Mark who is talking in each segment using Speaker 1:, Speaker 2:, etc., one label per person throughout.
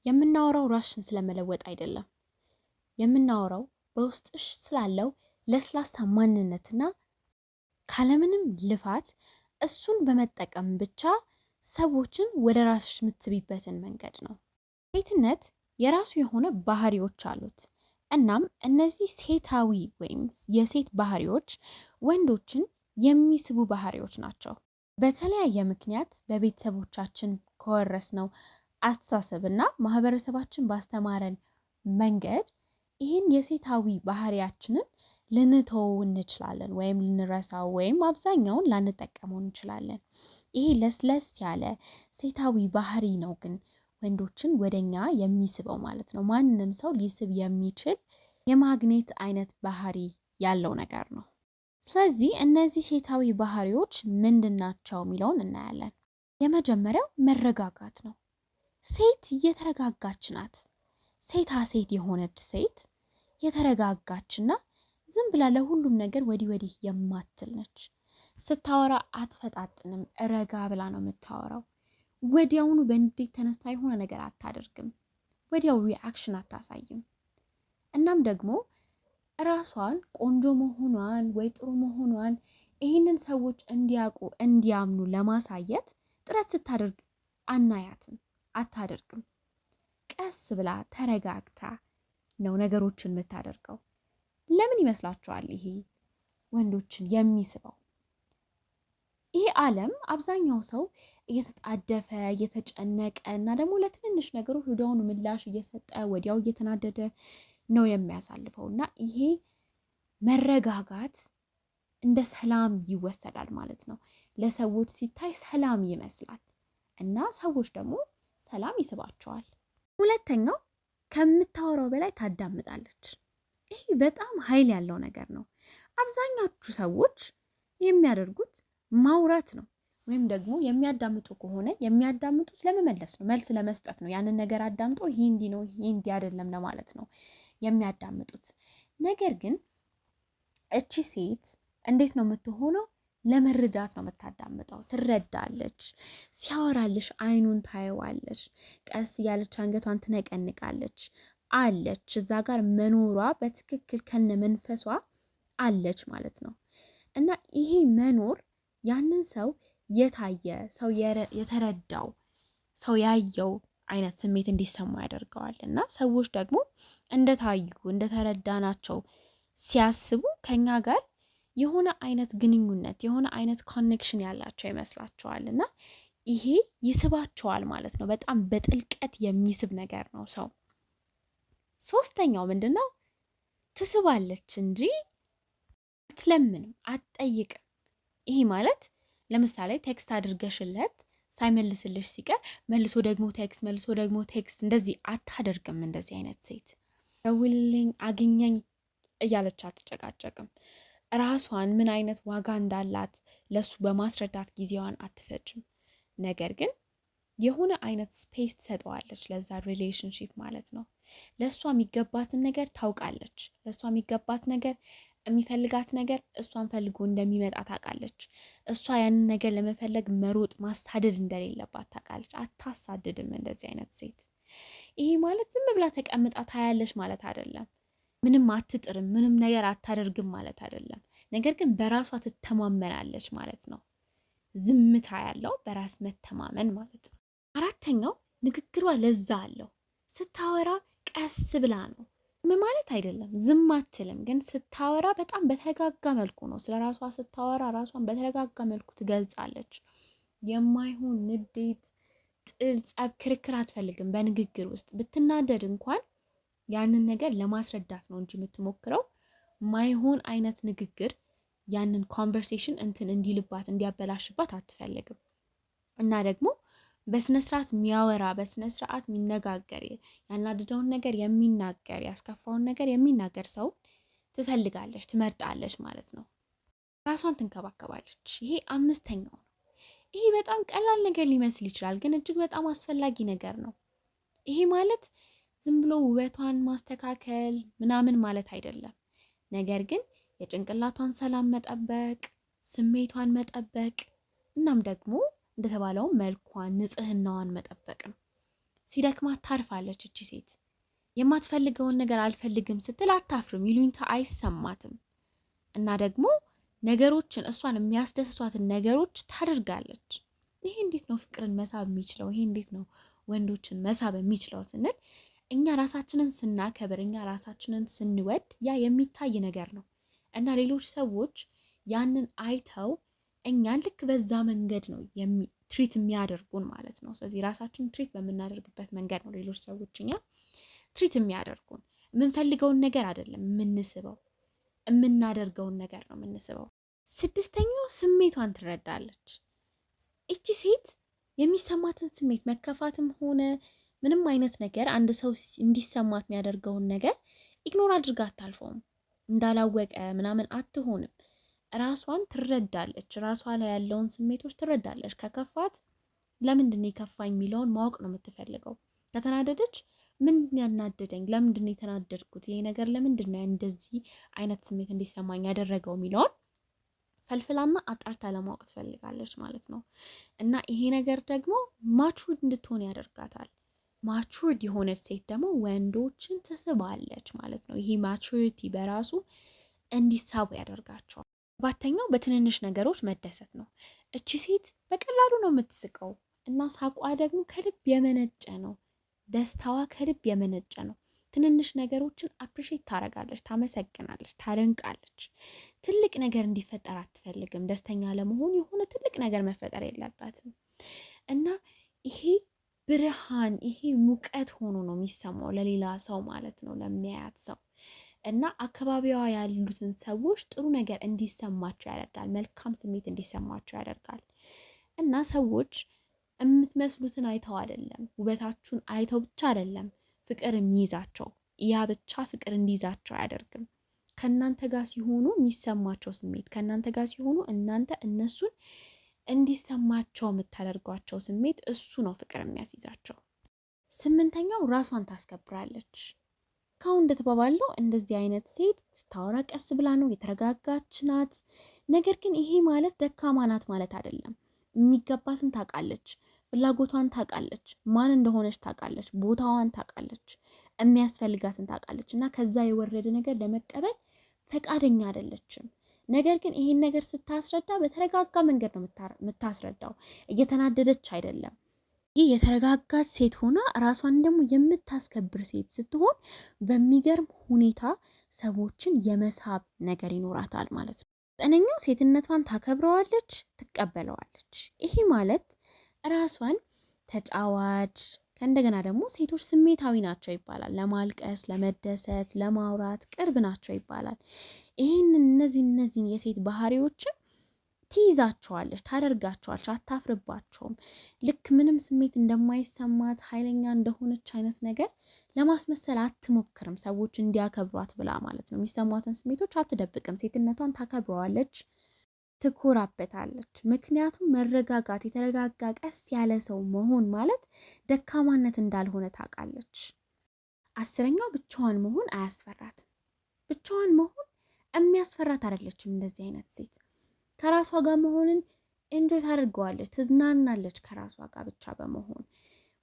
Speaker 1: የምናወራው ራስሽን ስለመለወጥ አይደለም። የምናወራው በውስጥሽ ስላለው ለስላሳ ማንነትና ካለምንም ልፋት እሱን በመጠቀም ብቻ ሰዎችን ወደ ራስሽ የምትስቢበትን መንገድ ነው። ሴትነት የራሱ የሆነ ባህሪዎች አሉት። እናም እነዚህ ሴታዊ ወይም የሴት ባህሪዎች ወንዶችን የሚስቡ ባህሪዎች ናቸው። በተለያየ ምክንያት በቤተሰቦቻችን ከወረስነው አስተሳሰብና ማህበረሰባችን ባስተማረን መንገድ ይህን የሴታዊ ባህሪያችንን ልንተው እንችላለን ወይም ልንረሳው ወይም አብዛኛውን ላንጠቀመው እንችላለን። ይሄ ለስለስ ያለ ሴታዊ ባህሪ ነው ግን ወንዶችን ወደኛ የሚስበው ማለት ነው። ማንንም ሰው ሊስብ የሚችል የማግኔት አይነት ባህሪ ያለው ነገር ነው። ስለዚህ እነዚህ ሴታዊ ባህሪዎች ምንድናቸው የሚለውን እናያለን። የመጀመሪያው መረጋጋት ነው። ሴት የተረጋጋች ናት። ሴታ ሴት የሆነች ሴት የተረጋጋችና ዝም ብላ ለሁሉም ነገር ወዲህ ወዲህ የማትል ነች። ስታወራ አትፈጣጥንም፣ ረጋ ብላ ነው የምታወራው። ወዲያውኑ በንዴት ተነስታ የሆነ ነገር አታደርግም። ወዲያው ሪአክሽን አታሳይም። እናም ደግሞ ራሷን ቆንጆ መሆኗን ወይ ጥሩ መሆኗን ይህንን ሰዎች እንዲያውቁ እንዲያምኑ ለማሳየት ጥረት ስታደርግ አናያትም፣ አታደርግም። ቀስ ብላ ተረጋግታ ነው ነገሮችን የምታደርገው። ለምን ይመስላችኋል ይሄ ወንዶችን የሚስበው? ይሄ ዓለም አብዛኛው ሰው እየተጣደፈ እየተጨነቀ እና ደግሞ ለትንንሽ ነገሮች ወዲያውኑ ምላሽ እየሰጠ ወዲያው እየተናደደ ነው የሚያሳልፈው እና ይሄ መረጋጋት እንደ ሰላም ይወሰዳል ማለት ነው። ለሰዎች ሲታይ ሰላም ይመስላል እና ሰዎች ደግሞ ሰላም ይስባቸዋል። ሁለተኛው ከምታወራው በላይ ታዳምጣለች። ይሄ በጣም ኃይል ያለው ነገር ነው። አብዛኛዎቹ ሰዎች የሚያደርጉት ማውራት ነው፣ ወይም ደግሞ የሚያዳምጡ ከሆነ የሚያዳምጡት ለመመለስ ነው፣ መልስ ለመስጠት ነው። ያንን ነገር አዳምጠው ይሄ እንዲህ ነው ይሄ እንዲህ አይደለም ለማለት ነው የሚያዳምጡት። ነገር ግን እቺ ሴት እንዴት ነው የምትሆነው? ለመረዳት ነው የምታዳምጠው። ትረዳለች። ሲያወራልሽ አይኑን ታየዋለች። ቀስ እያለች አንገቷን ትነቀንቃለች። አለች እዛ ጋር መኖሯ በትክክል ከነ መንፈሷ አለች ማለት ነው። እና ይሄ መኖር ያንን ሰው የታየ ሰው የተረዳው ሰው ያየው አይነት ስሜት እንዲሰማ ያደርገዋል። እና ሰዎች ደግሞ እንደታዩ እንደተረዳናቸው ሲያስቡ ከኛ ጋር የሆነ አይነት ግንኙነት የሆነ አይነት ኮኔክሽን ያላቸው ይመስላቸዋል እና ይሄ ይስባቸዋል ማለት ነው። በጣም በጥልቀት የሚስብ ነገር ነው ሰው። ሶስተኛው ምንድነው? ትስባለች እንጂ አትለምንም፣ አትጠይቅም። ይሄ ማለት ለምሳሌ ቴክስት አድርገሽለት ሳይመልስልሽ ሲቀር መልሶ ደግሞ ቴክስት እንደዚህ አታደርግም። እንደዚህ አይነት ሴት ደውልልኝ አግኘኝ እያለች አትጨቃጨቅም። ራሷን ምን አይነት ዋጋ እንዳላት ለሱ በማስረዳት ጊዜዋን አትፈጅም። ነገር ግን የሆነ አይነት ስፔስ ትሰጠዋለች ለዛ ሪሌሽንሺፕ ማለት ነው። ለእሷ የሚገባትን ነገር ታውቃለች። ለእሷ የሚገባት ነገር የሚፈልጋት ነገር እሷን ፈልጎ እንደሚመጣ ታውቃለች። እሷ ያንን ነገር ለመፈለግ መሮጥ ማሳደድ እንደሌለባት ታውቃለች። አታሳድድም እንደዚህ አይነት ሴት። ይሄ ማለት ዝም ብላ ተቀምጣ ታያለች ማለት አይደለም። ምንም አትጥርም፣ ምንም ነገር አታደርግም ማለት አይደለም። ነገር ግን በራሷ ትተማመናለች ማለት ነው። ዝምታ ያለው በራስ መተማመን ማለት ነው። አራተኛው ንግግሯ ለዛ አለው። ስታወራ ቀስ ብላ ነው። ምን ማለት አይደለም ዝም አትልም፣ ግን ስታወራ በጣም በተረጋጋ መልኩ ነው። ስለ ራሷ ስታወራ ራሷን በተረጋጋ መልኩ ትገልጻለች። የማይሆን ንዴት፣ ጥል፣ ጸብ፣ ክርክር አትፈልግም። በንግግር ውስጥ ብትናደድ እንኳን ያንን ነገር ለማስረዳት ነው እንጂ የምትሞክረው ማይሆን አይነት ንግግር ያንን ኮንቨርሴሽን እንዲልባት እንዲያበላሽባት አትፈልግም። እና ደግሞ በስነስርዓት የሚያወራ በስነስርዓት የሚነጋገር ያናድደውን ነገር የሚናገር ያስከፋውን ነገር የሚናገር ሰው ትፈልጋለች፣ ትመርጣለች ማለት ነው። ራሷን ትንከባከባለች። ይሄ አምስተኛው ነው። ይሄ በጣም ቀላል ነገር ሊመስል ይችላል፣ ግን እጅግ በጣም አስፈላጊ ነገር ነው። ይሄ ማለት ዝም ብሎ ውበቷን ማስተካከል ምናምን ማለት አይደለም። ነገር ግን የጭንቅላቷን ሰላም መጠበቅ፣ ስሜቷን መጠበቅ እናም ደግሞ እንደተባለው መልኳን ንጽህናዋን መጠበቅ ነው። ሲደክማት ታርፋለች። እቺ ሴት የማትፈልገውን ነገር አልፈልግም ስትል አታፍርም፣ ይሉኝታ አይሰማትም። እና ደግሞ ነገሮችን እሷን የሚያስደስቷትን ነገሮች ታደርጋለች። ይሄ እንዴት ነው ፍቅርን መሳብ የሚችለው? ይሄ እንዴት ነው ወንዶችን መሳብ የሚችለው ስንል እኛ ራሳችንን ስናከብር፣ እኛ ራሳችንን ስንወድ ያ የሚታይ ነገር ነው እና ሌሎች ሰዎች ያንን አይተው እኛን ልክ በዛ መንገድ ነው ትሪት የሚያደርጉን ማለት ነው። ስለዚህ ራሳችንን ትሪት በምናደርግበት መንገድ ነው ሌሎች ሰዎች እኛ ትሪት የሚያደርጉን። የምንፈልገውን ነገር አይደለም የምንስበው፣ የምናደርገውን ነገር ነው የምንስበው። ስድስተኛው ስሜቷን ትረዳለች። እቺ ሴት የሚሰማትን ስሜት መከፋትም ሆነ ምንም አይነት ነገር አንድ ሰው እንዲሰማት የሚያደርገውን ነገር ኢግኖር አድርጋ አታልፈውም። እንዳላወቀ ምናምን አትሆንም። ራሷን ትረዳለች። ራሷ ላይ ያለውን ስሜቶች ትረዳለች። ከከፋት ለምንድን ነው የከፋኝ የሚለውን ማወቅ ነው የምትፈልገው። ከተናደደች ምንድን ያናደደኝ፣ ለምንድን ነው የተናደድኩት፣ ይሄ ነገር ለምንድን ነው እንደዚህ አይነት ስሜት እንዲሰማኝ ያደረገው የሚለውን ፈልፍላና አጣርታ ለማወቅ ትፈልጋለች ማለት ነው። እና ይሄ ነገር ደግሞ ማቹርድ እንድትሆን ያደርጋታል። ማቹርድ የሆነች ሴት ደግሞ ወንዶችን ትስባለች ማለት ነው። ይሄ ማቹሪቲ በራሱ እንዲሳቡ ያደርጋቸዋል። ሰባተኛው በትንንሽ ነገሮች መደሰት ነው። እቺ ሴት በቀላሉ ነው የምትስቀው እና ሳቋ ደግሞ ከልብ የመነጨ ነው። ደስታዋ ከልብ የመነጨ ነው። ትንንሽ ነገሮችን አፕሪሼት ታረጋለች፣ ታመሰግናለች፣ ታደንቃለች። ትልቅ ነገር እንዲፈጠር አትፈልግም። ደስተኛ ለመሆን የሆነ ትልቅ ነገር መፈጠር የለባትም እና ይሄ ብርሃን፣ ይሄ ሙቀት ሆኖ ነው የሚሰማው ለሌላ ሰው ማለት ነው፣ ለሚያያት ሰው እና አካባቢዋ ያሉትን ሰዎች ጥሩ ነገር እንዲሰማቸው ያደርጋል። መልካም ስሜት እንዲሰማቸው ያደርጋል እና ሰዎች የምትመስሉትን አይተው አይደለም፣ ውበታችሁን አይተው ብቻ አይደለም ፍቅር የሚይዛቸው። ያ ብቻ ፍቅር እንዲይዛቸው አያደርግም። ከእናንተ ጋር ሲሆኑ የሚሰማቸው ስሜት፣ ከእናንተ ጋር ሲሆኑ እናንተ እነሱን እንዲሰማቸው የምታደርጓቸው ስሜት፣ እሱ ነው ፍቅር የሚያስይዛቸው። ስምንተኛው ራሷን ታስከብራለች። ካሁን እንደተባባለው እንደዚህ አይነት ሴት ስታወራ ቀስ ብላ ነው፣ የተረጋጋች ናት። ነገር ግን ይሄ ማለት ደካማ ናት ማለት አይደለም። የሚገባትን ታውቃለች፣ ፍላጎቷን ታውቃለች፣ ማን እንደሆነች ታውቃለች፣ ቦታዋን ታውቃለች፣ የሚያስፈልጋትን ታውቃለች እና ከዛ የወረደ ነገር ለመቀበል ፈቃደኛ አይደለችም። ነገር ግን ይሄን ነገር ስታስረዳ በተረጋጋ መንገድ ነው የምታስረዳው፣ እየተናደደች አይደለም። ይህ የተረጋጋች ሴት ሆና ራሷን ደግሞ የምታስከብር ሴት ስትሆን በሚገርም ሁኔታ ሰዎችን የመሳብ ነገር ይኖራታል ማለት ነው። ዘጠነኛው ሴትነቷን ታከብረዋለች፣ ትቀበለዋለች። ይሄ ማለት ራሷን ተጫዋች፣ ከእንደገና ደግሞ ሴቶች ስሜታዊ ናቸው ይባላል። ለማልቀስ፣ ለመደሰት፣ ለማውራት ቅርብ ናቸው ይባላል። እነዚህን የሴት ባህሪዎችን ትይዛቸዋለች፣ ታደርጋቸዋለች፣ አታፍርባቸውም። ልክ ምንም ስሜት እንደማይሰማት ኃይለኛ እንደሆነች አይነት ነገር ለማስመሰል አትሞክርም፣ ሰዎች እንዲያከብሯት ብላ ማለት ነው። የሚሰሟትን ስሜቶች አትደብቅም፣ ሴትነቷን ታከብረዋለች፣ ትኮራበታለች። ምክንያቱም መረጋጋት፣ የተረጋጋ ቀስ ያለ ሰው መሆን ማለት ደካማነት እንዳልሆነ ታውቃለች። አስረኛው ብቻዋን መሆን አያስፈራትም። ብቻዋን መሆን የሚያስፈራት አይደለችም። እንደዚህ አይነት ሴት ከራሷ ጋር መሆንን ኤንጆይ ታደርገዋለች፣ ትዝናናለች ከራሷ ጋር ብቻ በመሆን።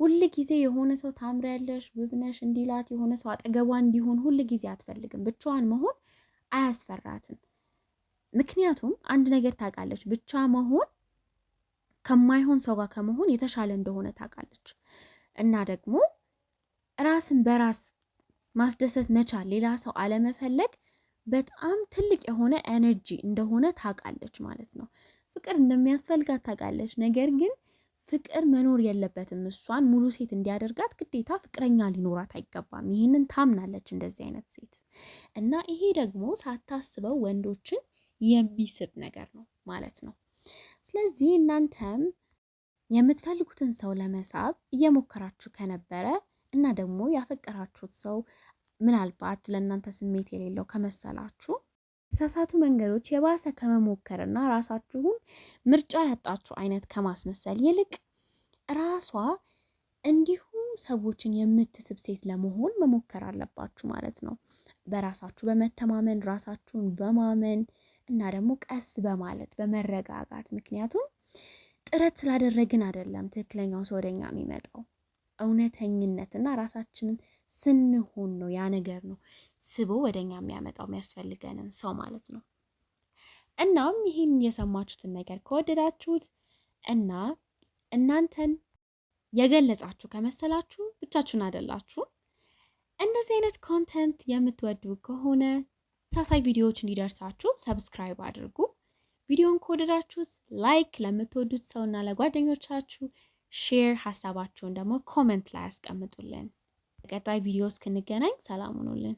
Speaker 1: ሁል ጊዜ የሆነ ሰው ታምሪያለሽ፣ ውብ ነሽ እንዲላት የሆነ ሰው አጠገቧ እንዲሆን ሁል ጊዜ አትፈልግም። ብቻዋን መሆን አያስፈራትም። ምክንያቱም አንድ ነገር ታውቃለች፣ ብቻ መሆን ከማይሆን ሰው ጋር ከመሆን የተሻለ እንደሆነ ታውቃለች። እና ደግሞ ራስን በራስ ማስደሰት መቻል፣ ሌላ ሰው አለመፈለግ በጣም ትልቅ የሆነ ኤነርጂ እንደሆነ ታውቃለች ማለት ነው። ፍቅር እንደሚያስፈልጋት ታውቃለች። ነገር ግን ፍቅር መኖር የለበትም። እሷን ሙሉ ሴት እንዲያደርጋት ግዴታ ፍቅረኛ ሊኖራት አይገባም። ይህንን ታምናለች እንደዚህ አይነት ሴት እና ይሄ ደግሞ ሳታስበው ወንዶችን የሚስብ ነገር ነው ማለት ነው። ስለዚህ እናንተም የምትፈልጉትን ሰው ለመሳብ እየሞከራችሁ ከነበረ እና ደግሞ ያፈቀራችሁት ሰው ምናልባት ለእናንተ ስሜት የሌለው ከመሰላችሁ የተሳሳቱ መንገዶች የባሰ ከመሞከርና ራሳችሁን ምርጫ ያጣችሁ አይነት ከማስመሰል ይልቅ ራሷ እንዲሁ ሰዎችን የምትስብ ሴት ለመሆን መሞከር አለባችሁ ማለት ነው። በራሳችሁ በመተማመን ራሳችሁን በማመን እና ደግሞ ቀስ በማለት በመረጋጋት። ምክንያቱም ጥረት ስላደረግን አይደለም ትክክለኛው ሰው ወደኛ የሚመጣው፣ እውነተኝነትና ራሳችንን ስንሆን ነው ያ ነገር ነው ስቦ ወደኛ የሚያመጣው የሚያስፈልገንን ሰው ማለት ነው። እናም ይህን የሰማችሁትን ነገር ከወደዳችሁት እና እናንተን የገለጻችሁ ከመሰላችሁ ብቻችሁን አይደላችሁም። እንደዚህ አይነት ኮንተንት የምትወዱ ከሆነ ተመሳሳይ ቪዲዮዎች እንዲደርሳችሁ ሰብስክራይብ አድርጉ። ቪዲዮን ከወደዳችሁት ላይክ፣ ለምትወዱት ሰውና ለጓደኞቻችሁ ሼር፣ ሀሳባችሁን ደግሞ ኮመንት ላይ አስቀምጡልን። በቀጣይ ቪዲዮ እስክንገናኝ ሰላም ሁኑልን።